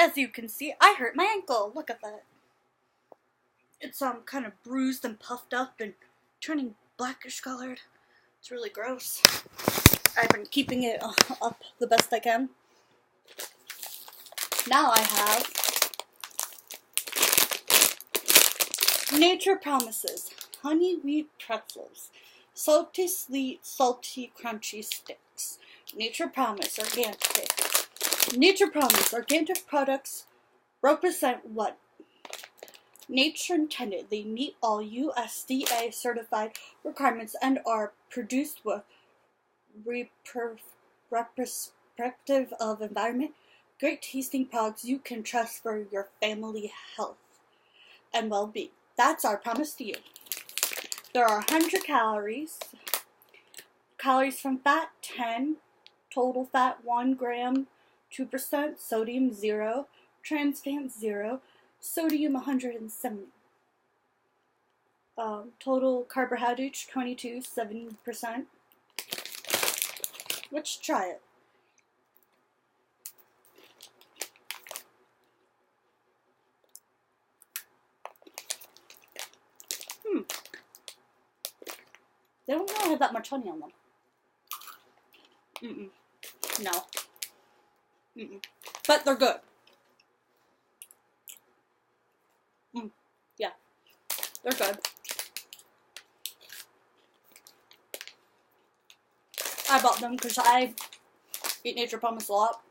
As you can see, I hurt my ankle. Look at that. It's kind of bruised and puffed up and turning blackish colored. It's really gross. I've been keeping it up the best I can. Now I have Nature Promises honey wheat pretzels, salty sweet, salty crunchy sticks. Nature Promise organic. Nature Promise organic products represent what nature intended. They meet all USDA certified requirements and are produced with representative of environment. Great tasting products you can trust for your family health and well-being. That's our promise to you. There are 100 calories. Calories from fat 10, total fat 1 gram, 2%, sodium 0, trans fat 0, sodium 170. Total carbohydrates 22, 70%. Let's try it. They don't really have that much honey on them. No. But they're good. Yeah. They're good. I bought them because I eat Nature Promise a lot.